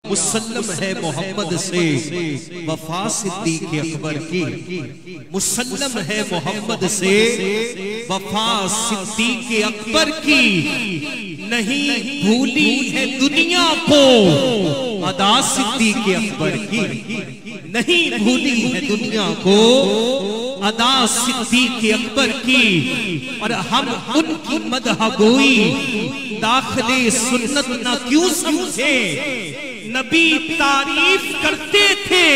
मुसल्लम है मोहम्मद से वफा सिद्दीक़ अकबर की। मुसल्लम है मोहम्मद से वफा सिद्दीक़ अकबर की। नहीं भूली है दुनिया को अदा सिद्दीक़ अकबर की। नहीं भूली है दुनिया को अदा सिद्दीक़ अकबर की। और हम उनकी मदह गोई दाखिले सुन्नत ना क्यों समझे, नबी तारीफ करते थे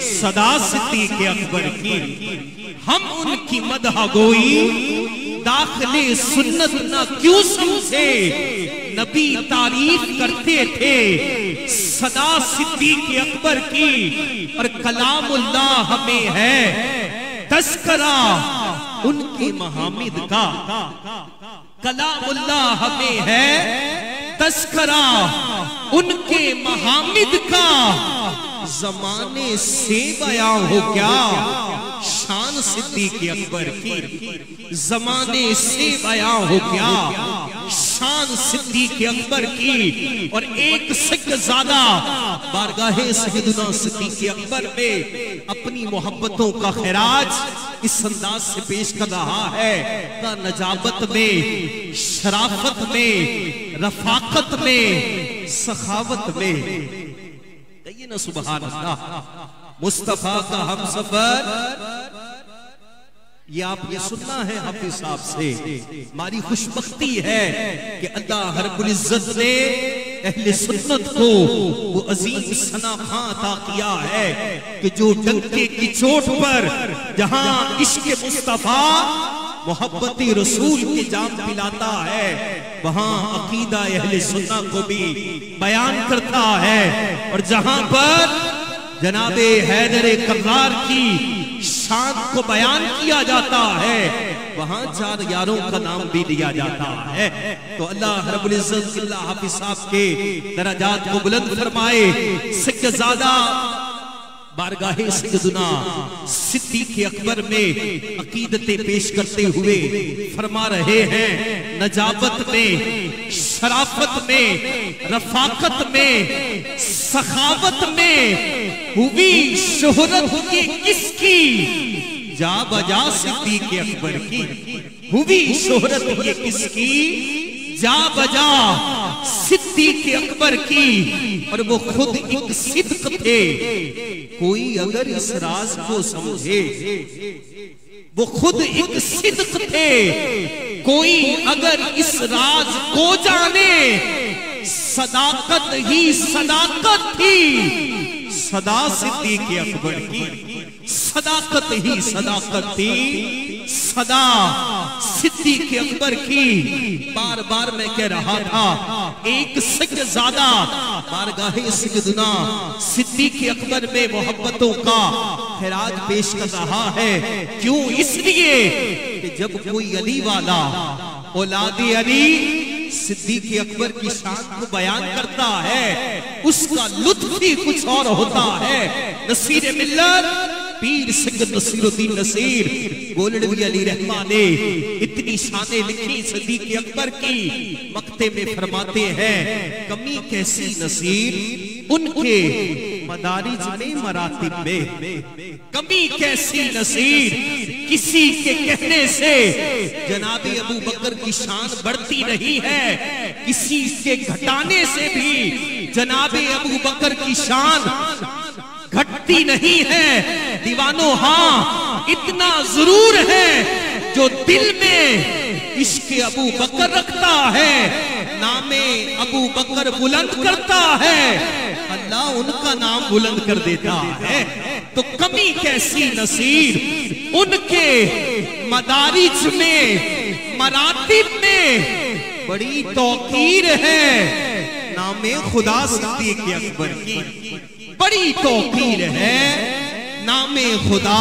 सदा सिद्दीक़ अकबर की। हम उनकी मदह गोई दाखिले सुन्नत ना क्यों समझे, नबी तारीफ करते थे सदा सिद्दीक़ अकबर की। और कलामुल्लाह में है तस्करा उनके महामिद का। कलामुल्लाह में है तस्करा उनके महामिद का। जमाने से बयां हो क्या शान सिद्दीक़ अकबर की। जमाने से बयां हो क्या शान सिद्दीक़ अकबर की। और एक सज्जादा बारगाहे सैयदना सिद्दीक़ अकबर में अपनी मोहब्बतों का खैराज इस अंदाज से पेश कर रहा है का नजाबत में, शराफत में, रफाकत में, सखावत में। कहिए ना सुभान अल्लाह। मुस्तफा का हम सफर ये आपने सुनना है हाफिज साहब से। हमारी खुशबख्ती है कि अल्लाह रब्बुल इज्जत ने अहले सुन्नत को वो अजीम सनाखा अता किया है कि जो डंके की चोट पर जहां इश्क मुस्तफा मोहब्बत रसूल की जाम पिलाता है, वहां अकीदा अहले सुन्ना को भी बयान करता है। और जहां पर जनाबे हैदर कर्रार की शान को बयान किया जाता है, वहां चार यारों का नाम भी लिया जाता है। तो अल्लाह रब्बुल इज्जत अल्लाह हाफिज साहब के दरजात को बुलंद फरमाए। सज्जादा बारगाहे सैयदना सिद्दीक़ अकबर में अकीदतें पेश करते हुए फरमा रहे हैं नजाबत में, शराफत में, रफाकत में, सखावत में हुई शोहरत ये किसकी, जा बजा सिद्दीक़ अकबर की। हुई शोहरत ये किसकी, जा बजा सिद्दीक़ अकबर की। और वो खुद एक सिद्क थे। कोई अगर इस राज को समझे, वो खुद एक सिद्क थे। कोई अगर इस राज को जाने, सदाकत ही सदाकत थी सदा सिद्दीक़ अकबर की। सदाकत ही सदाकत थी सदा सिद्दीक़ अकबर की। बार बार मैं कह रहा था एक सज्जादा बारगाहे सैयदना सिद्दीक़ अकबर में मोहब्बतों का खैराज पेश कर रहा है। क्यों? इसलिए कि जब कोई अली वाला औलादे अली सिद्दीक़ अकबर की शान को बयान करता है, उसका लुत्फ ही कुछ और होता है। नसीर मिल्लत पीर सैयद नसीरुद्दीन नसीर गोलड़वी अली रहमान ने इतनी शानें लिखी सिद्दीक़ अकबर की। मक्ते में फरमाते हैं कमी कैसी नसीर उनके मदारिज में मरातिब में। कमी कैसी नसीर किसी के कहने से जनाबे अबू बकर की शान बढ़ती नहीं है, किसी के घटाने से भी जनाबे अबू बकर की शान घटती नहीं है। दीवानो हाँ इतना जरूर है जो दिल में इश्क अबू बकर रखता है, नामे अबू बकर बुलंद करता है, अल्लाह उनका नाम बुलंद कर देता है। तो कमी कैसी नसीर उनके मदारिज में मरातिब में बड़ी तौकीर है नामे खुदा सिद्दीक़ अकबर की। बड़ी तौकीर है नामे खुदा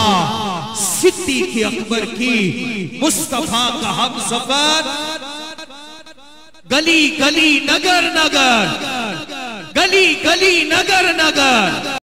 सिद्दीक़ अकबर की। मुस्तफा का हम सफर गली गली नगर नगर, गली गली नगर नगर।